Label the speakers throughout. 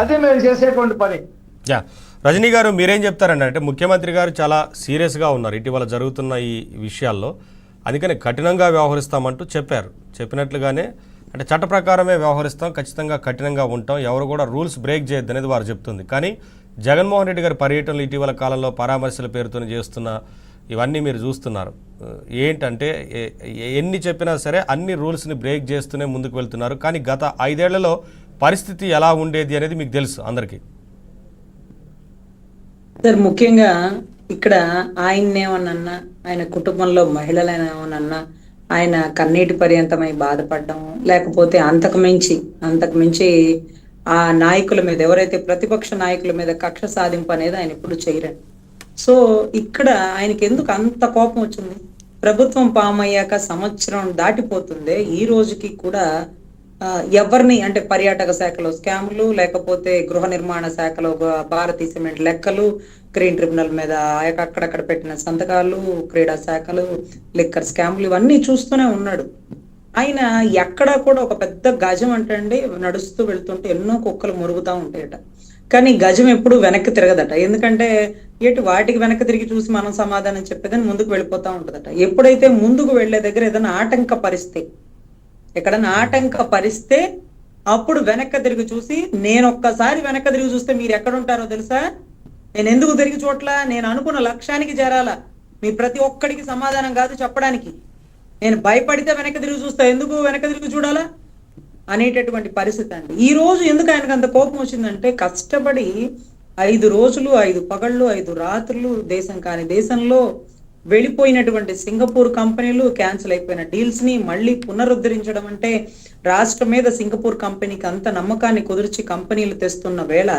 Speaker 1: అది మేము చేసేటువంటి పని.
Speaker 2: యా, రజనీ గారు మీరేం చెప్తారండి? అంటే ముఖ్యమంత్రి గారు చాలా సీరియస్గా ఉన్నారు ఇటీవల జరుగుతున్న ఈ విషయాల్లో, అందుకని కఠినంగా వ్యవహరిస్తామంటూ చెప్పారు. చెప్పినట్లుగానే అంటే చట్ట ప్రకారమే వ్యవహరిస్తాం, ఖచ్చితంగా కఠినంగా ఉంటాం, ఎవరు కూడా రూల్స్ బ్రేక్ చేయొద్దు అనేది వారు చెప్తుంది. కానీ జగన్మోహన్ రెడ్డి గారి పర్యటనలు ఇటీవల కాలంలో పరామర్శల పేరుతో చేస్తున్న ఇవన్నీ మీరు చూస్తున్నారు. ఏంటంటే ఎన్ని చెప్పినా సరే అన్ని రూల్స్ని బ్రేక్ చేస్తూనే ముందుకు వెళ్తున్నారు. కానీ గత 5 ఏళ్లలో పరిస్థితి ఎలా ఉండేది అనేది మీకు తెలుసు అందరికీ.
Speaker 3: సార్, ముఖ్యంగా ఇక్కడ ఆయన్నేమన్నా, ఆయన కుటుంబంలో మహిళలనేమన్నా, ఆయన కన్నీటి పర్యంతమై బాధపడడం, లేకపోతే అంతకు మించి ఆ నాయకుల మీద, ఎవరైతే ప్రతిపక్ష నాయకుల మీద కక్ష సాధింపు అనేది ఆయన ఎప్పుడు చేయరండి. సో ఇక్కడ ఆయనకి ఎందుకు అంత కోపం వచ్చింది? ప్రభుత్వం పామయ్యాక సంవత్సరం దాటిపోతుంది, ఈ రోజుకి కూడా ఎవరిని అంటే పర్యాటక శాఖలో స్కాములు, లేకపోతే గృహ నిర్మాణ శాఖలో భారతీ సిమెంట్ లెక్కలు, గ్రీన్ ట్రిబ్యునల్ మీద అక్కడక్కడ పెట్టిన సంతకాలు, క్రీడా శాఖలు, లిక్కర్ స్కాములు, ఇవన్నీ చూస్తూనే ఉన్నాడు. ఆయన ఎక్కడా కూడా ఒక పెద్ద గజం అంటండి నడుస్తూ వెళ్తుంటే ఎన్నో కుక్కలు మురుగుతూ ఉంటాయట, కానీ గజం ఎప్పుడు వెనక్కి తిరగదట. ఎందుకంటే వాటికి వెనక్కి తిరిగి చూసి మనం సమాధానం చెప్పేదని ముందుకు వెళ్ళిపోతా ఉంటదట. ఎప్పుడైతే ముందుకు వెళ్లే దగ్గర ఏదైనా ఎక్కడన్నా ఆటంకపరిస్తే అప్పుడు వెనక్కి తిరిగి చూసి, నేను ఒక్కసారి వెనక్కి తిరిగి చూస్తే మీరు ఎక్కడ ఉంటారో తెలుసా? నేను ఎందుకు తిరిగి చోట్ల, నేను అనుకున్న లక్ష్యానికి చేరాల, మీ ప్రతి ఒక్కడికి సమాధానం కాదు చెప్పడానికి, నేను భయపడితే వెనక్కి తిరిగి చూస్తా, ఎందుకు వెనక్కి తిరిగి చూడాలా అనేటటువంటి పరిస్థితి అండి. ఈ రోజు ఎందుకు ఆయనకు అంత కోపం వచ్చిందంటే, కష్టపడి 5 రోజులు 5 పగళ్ళు 5 రాత్రులు దేశం కాని దేశంలో వెళ్ళిపోయినటువంటి సింగపూర్ కంపెనీలు, క్యాన్సిల్ అయిపోయిన డీల్స్ ని మళ్ళీ పునరుద్ధరించడం అంటే, రాష్ట్రం మీద సింగపూర్ కంపెనీకి అంత నమ్మకాన్ని కుదిర్చి కంపెనీలు తెస్తున్న వేళ,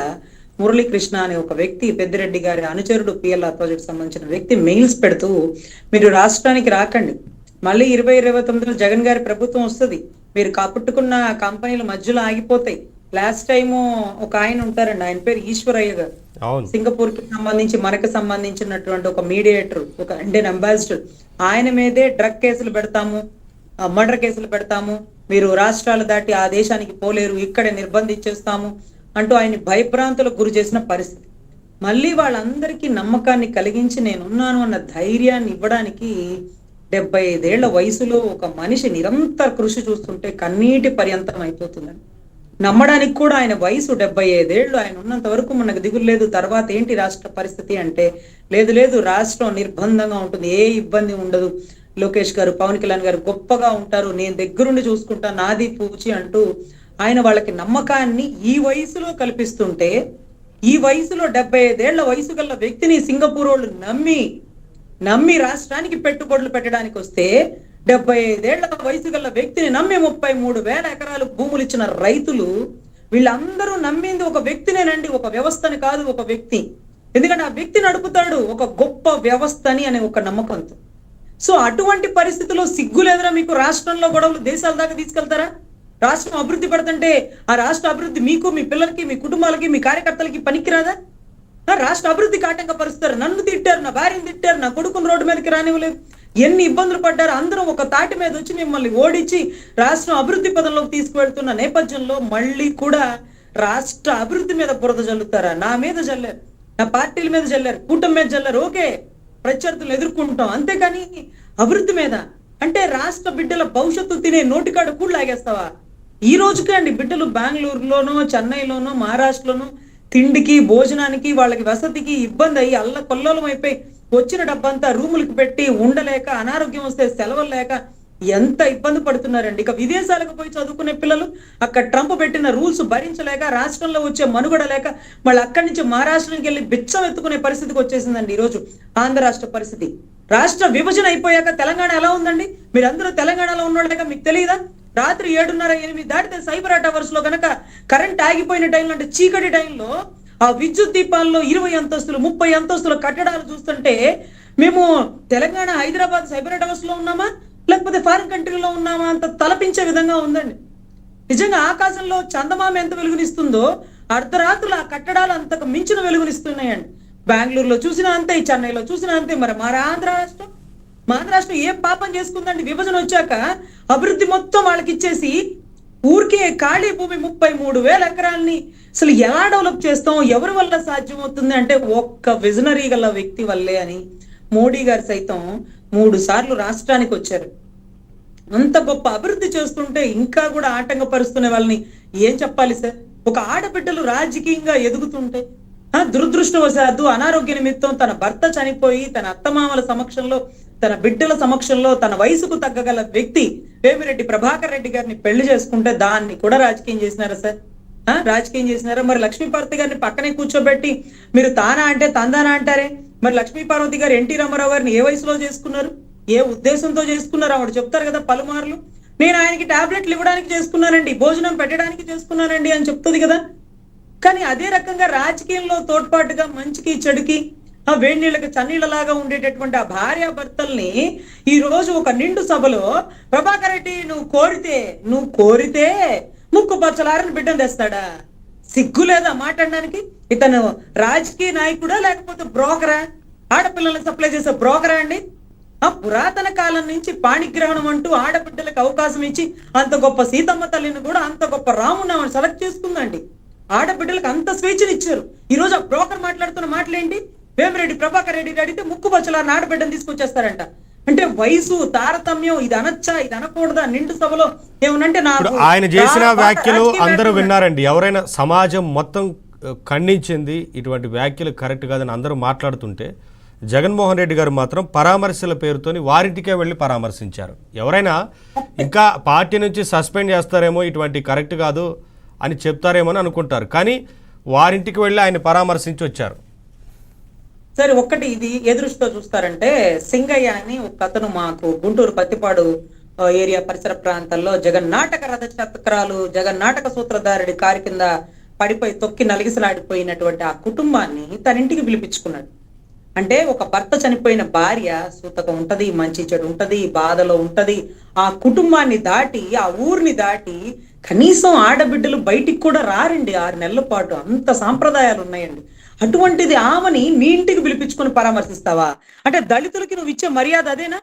Speaker 3: మురళీకృష్ణ అనే ఒక వ్యక్తి, పెద్దిరెడ్డి గారి అనుచరుడు, పిఎల్ఆర్ ప్రాజెక్ట్ సంబంధించిన వ్యక్తి మెయిల్స్ పెడుతూ, మీరు రాష్ట్రానికి రాకండి, మళ్ళీ 2029లో జగన్ గారి ప్రభుత్వం వస్తుంది, మీరు కప్పుట్టుకున్న కంపెనీల మధ్యలో ఆగిపోతాయి. లాస్ట్ టైము ఒక ఆయన ఉంటారండి, ఆయన పేరు ఈశ్వరయ్య గారు, సింగపూర్ కి సంబంధించి మనకు సంబంధించినటువంటి ఒక మీడియేటర్, ఒక ఇండియన్ అంబాసిడర్, ఆయన మీదే డ్రగ్ కేసులు పెడతాము, మర్డర్ కేసులు పెడతాము, మీరు రాష్ట్రాలు దాటి ఆ దేశానికి పోలేరు, ఇక్కడే నిర్బంధించేస్తాము అంటూ ఆయన భయభ్రాంతులకు గురి చేసిన పరిస్థితి. మళ్ళీ వాళ్ళందరికీ నమ్మకాన్ని కలిగించి నేనున్నాను అన్న ధైర్యాన్ని ఇవ్వడానికి 75 ఏళ్ల వయసులో ఒక మనిషి నిరంతర కృషి చూస్తుంటే కన్నీటి పర్యంతం అయిపోతుందని నమ్మడానికి కూడా, ఆయన వయసు 75 ఏళ్ళు, ఆయన ఉన్నంత వరకు మనకు దిగులు లేదు, తర్వాత ఏంటి రాష్ట్ర పరిస్థితి అంటే, లేదు రాష్ట్రం నిర్బంధంగా ఉంటుంది, ఏ ఇబ్బంది ఉండదు, లోకేష్ గారు, పవన్ కళ్యాణ్ గారు గొప్పగా ఉంటారు, నేను దగ్గరుండి చూసుకుంటా, నాది పూచి అంటూ ఆయన వాళ్ళకి నమ్మకాన్ని ఈ వయసులో కల్పిస్తుంటే, ఈ వయసులో 75 ఏళ్ల వయసు గల వ్యక్తిని సింగపూర్ వాళ్ళు నమ్మి రాష్ట్రానికి పెట్టుబడులు పెట్టడానికి వస్తే, 75 ఏళ్ల వయసు గల వ్యక్తిని నమ్మి 33,000 ఎకరాలు భూములు ఇచ్చిన రైతులు, వీళ్ళందరూ నమ్మింది ఒక వ్యక్తినేనండి, ఒక వ్యవస్థని కాదు, ఒక వ్యక్తి. ఎందుకంటే ఆ వ్యక్తి నడుపుతాడు ఒక గొప్ప వ్యవస్థని అనే ఒక నమ్మకంతో. సో అటువంటి పరిస్థితుల్లో సిగ్గులేదరా మీకు? రాష్ట్రంలో గొడవలు దేశాల దాకా తీసుకెళ్తారా? రాష్ట్రం అభివృద్ధి పడుతుంటే ఆ రాష్ట్ర అభివృద్ధి మీకు, మీ పిల్లలకి, మీ కుటుంబాలకి, మీ కార్యకర్తలకి పనికిరాదా? రాష్ట్ర అభివృద్ధికి ఆటంకపరుస్తారు. నన్ను తిట్టారు, నా భార్యను తిట్టారు, నా కొడుకుని రోడ్డు మీదకి రానివ్వలేదు, ఎన్ని ఇబ్బందులు పడ్డారు. అందరం ఒక తాటి మీద వచ్చి మిమ్మల్ని ఓడించి రాష్ట్రం అభివృద్ధి పదంలోకి తీసుకువెళ్తున్న నేపథ్యంలో మళ్ళీ కూడా రాష్ట్ర అభివృద్ధి మీద బురద జల్లుతారా? నా మీద జల్లారు, నా పార్టీల మీద జల్లారు, కూటమి మీద జల్లారు, ఓకే, ప్రత్యర్థులు ఎదుర్కొంటాం, అంతేకాని అభివృద్ధి మీద అంటే రాష్ట్ర బిడ్డల భవిష్యత్తు తినే నోటికాడు కూడా లాగేస్తావా? ఈ రోజుకే అండి బిడ్డలు బెంగళూరులోనో, చెన్నైలోనో, మహారాష్ట్రలోనో తిండికి, భోజనానికి, వాళ్ళకి వసతికి ఇబ్బంది అయ్యి అల్లకొల్లోలం అయిపోయి వచ్చిన డబ్బంతా రూములకు పెట్టి ఉండలేక, అనారోగ్యం వస్తే సెలవులు లేక ఎంత ఇబ్బంది పడుతున్నారండి. ఇక విదేశాలకు పోయి చదువుకునే పిల్లలు అక్కడ ట్రంప్ పెట్టిన రూల్స్ భరించలేక, రాష్ట్రంలో వచ్చే మనుగడ లేక, మళ్ళీ అక్కడి నుంచి మహారాష్ట్రానికి వెళ్ళి బిచ్చం ఎత్తుకునే పరిస్థితికి వచ్చేసిందండి ఈరోజు ఆంధ్ర రాష్ట్ర పరిస్థితి. రాష్ట్ర విభజన అయిపోయాక తెలంగాణ ఎలా ఉందండి? మీరందరూ తెలంగాణలో ఉన్నోళ్ళక మీకు తెలియదా? రాత్రి 7:30-8 దాటితే సైబర్ టవర్స్ లో కనుక కరెంట్ ఆగిపోయిన టైంలో, అంటే చీకటి టైంలో, ఆ విద్యుత్ దీపాల్లో 20 అంతస్తులు 30 అంతస్తుల కట్టడాలు చూస్తుంటే, మేము తెలంగాణ హైదరాబాద్ సైబర్ టవర్స్ లో ఉన్నామా, లేకపోతే ఫారిన్ కంట్రీలో ఉన్నామా అంత తలపించే విధంగా ఉందండి. నిజంగా ఆకాశంలో చందమామ ఎంత వెలుగునిస్తుందో, అర్ధరాత్రులు ఆ కట్టడాలు అంతకు మించిన వెలుగునిస్తున్నాయండి. బెంగళూరులో చూసినా అంతే, చెన్నైలో చూసినా అంతే. మరి ఆంధ్ర రాష్ట్రం ఏం పాపం చేసుకుందండి? విభజన వచ్చాక అభివృద్ధి మొత్తం వాళ్ళకి ఇచ్చేసి ఊరికే ఖాళీ భూమి 33,000 ఎకరాల్ని అసలు ఎలా డెవలప్ చేస్తాం, ఎవరి వల్ల సాధ్యమవుతుంది అంటే ఒక్క విజనరీ గల వ్యక్తి వల్లే అని మోడీ గారు సైతం 3 సార్లు రాష్ట్రానికి వచ్చారు. అంత గొప్ప అభివృద్ధి చేస్తుంటే ఇంకా కూడా ఆటంకపరుస్తున్న వాళ్ళని ఏం చెప్పాలి సార్? ఒక ఆడబిడ్డలు రాజకీయంగా ఎదుగుతుంటే దురదృష్టవశాత్తు అనారోగ్య నిమిత్తం తన భర్త చనిపోయి తన అత్తమామల సమక్షంలో, తన బిడ్డల సమక్షంలో, తన వయసుకు తగ్గగల వ్యక్తి వేమిరెడ్డి ప్రభాకర్ రెడ్డి గారిని పెళ్లి చేసుకుంటే దాన్ని కూడా రాజకీయం చేసినారా సార్? రాజకీయం చేసినారా? మరి లక్ష్మీపార్వతి గారిని పక్కనే కూర్చోబెట్టి మీరు తానా అంటే తందానా అంటారే. మరి లక్ష్మీపార్వతి గారు ఎన్టీ రామారావు గారిని ఏ వయసులో చేసుకున్నారు, ఏ ఉద్దేశంతో చేసుకున్నారు? ఆవిడ చెప్తారు కదా పలుమార్లు, నేను ఆయనకి టాబ్లెట్లు ఇవ్వడానికి చేసుకున్నానండి, భోజనం పెట్టడానికి చేసుకున్నానండి అని చెప్తుంది కదా. కానీ అదే రకంగా రాజకీయంలో తోడ్పాటుగా మంచికి చెడుకి వేడి నీళ్ళకి చన్నీళ్ళలాగా ఉండేటటువంటి ఆ భార్యాభర్తల్ని ఈ రోజు ఒక నిండు సభలో ప్రభాకర్ రెడ్డి నువ్వు కోరితే ముక్కు పచ్చలారని బిడ్డను తెస్తాడా? సిగ్గు లేదా మాట్లాడడానికి? ఇతను రాజకీయ నాయకుడా లేకపోతే బ్రోకరా? ఆడపిల్లల్ని సప్లై చేసే బ్రోకరా అండి? పురాతన కాలం నుంచి పాణిగ్రహణం అంటూ ఆడబిడ్డలకు అవకాశం ఇచ్చి అంత గొప్ప సీతమ్మ తల్లిని కూడా అంత గొప్ప రాముని ఆమెను సెలెక్ట్ చేసుకుందండి. ఆడబిడ్డలకు అంత స్వేచ్ఛనిచ్చారు. ఈ రోజు ఆ బ్రోకర్ మాట్లాడుతున్న మాటలేంటి? వేమిరెడ్డి ప్రభాకర్ రెడ్డి అడిగితే ముక్కు బచ్చలారిన ఆడబిడ్డను తీసుకొచ్చేస్తారంట. అంటే వయసు తారతమ్యం, ఇది అనొచ్చా ఇది అనకూడదా? నిండు సభలో ఏమనంటే
Speaker 2: ఆయన చేసిన వ్యాఖ్యలు అందరూ విన్నారండి. ఎవరైనా సమాజం మొత్తం ఖండించింది ఇటువంటి వ్యాఖ్యలు కరెక్ట్ కాదని అందరూ మాట్లాడుతుంటే జగన్మోహన్ రెడ్డి గారు మాత్రం పరామర్శల పేరుతోని వారింటికే వెళ్ళి పరామర్శించారు. ఎవరైనా ఇంకా పార్టీ నుంచి సస్పెండ్ చేస్తారేమో, ఇటువంటి కరెక్ట్ కాదు అని చెప్తారేమో అని అనుకుంటారు, కానీ వారింటికి వెళ్ళి ఆయన పరామర్శించి వచ్చారు.
Speaker 3: సరే, ఒక్కటి ఇది ఎదురుతో చూస్తారంటే సింగయ్య అని ఒక అతను మాకు గుంటూరు పత్తిపాడు ఏరియా పరిసర ప్రాంతాల్లో జగన్నాటక రథ చక్రాలు, జగన్నాటక సూత్రధారుడి కారు కింద పడిపోయి తొక్కి నలిగిసలాడిపోయినటువంటి ఆ కుటుంబాన్ని తన ఇంటికి పిలిపించుకున్నాడు. అంటే ఒక భర్త చనిపోయిన భార్య సూతకం ఉంటది, మంచి చెడు ఉంటది, బాధలో ఉంటది. ఆ కుటుంబాన్ని దాటి, ఆ ఊరిని దాటి కనీసం ఆడబిడ్డలు బయటికి కూడా రారండి 6 నెలల పాటు. అంత సాంప్రదాయాలు ఉన్నాయండి. అటువంటిది ఆమెని మీ ఇంటికి పిలిపించుకొని పరామర్శిస్తావా? అంటే దళితులకి నువ్వు ఇచ్చే మర్యాద అదేనా?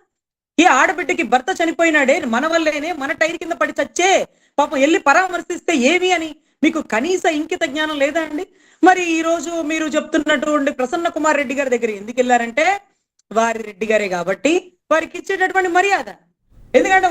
Speaker 3: ఏ ఆడబిడ్డకి భర్త చనిపోయినాడే మన వల్లేనే, మన టైర్ కింద పడి చచ్చే పాపం వెళ్ళి పరామర్శిస్తే ఏమి అని మీకు కనీస ఇంకిత జ్ఞానం లేదా అండి? మరి ఈ రోజు మీరు చెప్తున్నటువంటి ప్రసన్న కుమార్ రెడ్డి గారి దగ్గర ఎందుకు వెళ్ళారంటే వారి రెడ్డి గారే కాబట్టి వారికి ఇచ్చేటటువంటి మర్యాద. ఎందుకంటే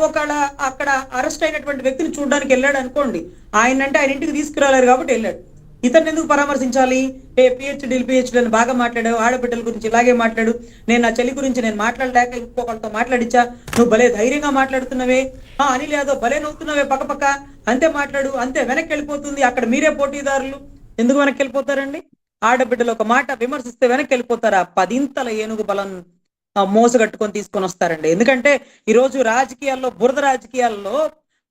Speaker 3: ఒకవేళ అక్కడ అరెస్ట్ అయినటువంటి వ్యక్తిని చూడడానికి వెళ్ళాడు అనుకోండి, ఆయన ఇంటికి తీసుకురాలేరు కాబట్టి వెళ్ళాడు. ఇతన్ని ఎందుకు పరామర్శించాలి? పిహెచ్డీలు బాగా మాట్లాడావు, ఆడబిడ్డల గురించి ఇలాగే మాట్లాడు, నేను నా చెల్లి గురించి నేను మాట్లాడలేక ఇంకొకరితో మాట్లాడిచ్చా, నువ్వు భలే ధైర్యంగా మాట్లాడుతున్నావే, అనిల్ యాదవ్ భలే నవ్వుతున్నావే పక్క అంతే మాట్లాడు, అంతే వెనక్కి వెళ్ళిపోతుంది. అక్కడ మీరే పోటీదారులు, ఎందుకు వెనక్కి వెళ్ళిపోతారండి? ఆడబిడ్డలు ఒక మాట విమర్శిస్తే వెనక్కి వెళ్ళిపోతారా? 10 ఏనుగు బలం మోసగట్టుకొని తీసుకొని వస్తారండి. ఎందుకంటే ఈరోజు రాజకీయాల్లో, బురద రాజకీయాల్లో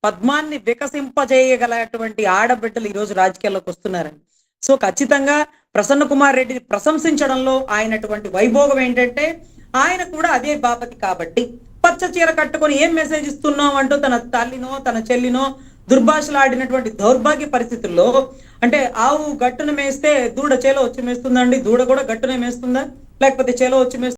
Speaker 3: పద్మాన్ని వికసింపజేయగలటువంటి ఆడబిడ్డలు ఈరోజు రాజకీయాల్లోకి వస్తున్నారండి. సో ఖచ్చితంగా ప్రసన్న కుమార్ రెడ్డిని ప్రశంసించడంలో ఆయనటువంటి వైభోగం ఏంటంటే ఆయన కూడా అదే బాపతి కాబట్టి పచ్చ చీర కట్టుకొని ఏం మెసేజ్ ఇస్తున్నాం అంటూ తన తల్లినో తన చెల్లినో దుర్భాషలాడినటువంటి దౌర్భాగ్య పరిస్థితుల్లో, అంటే ఆవు గట్టున మేస్తే దూడ చేలో వచ్చి మేస్తుందండి, దూడ కూడా గట్టునే మేస్తుందా లేకపోతే చేలో వచ్చి మేస్తుందా?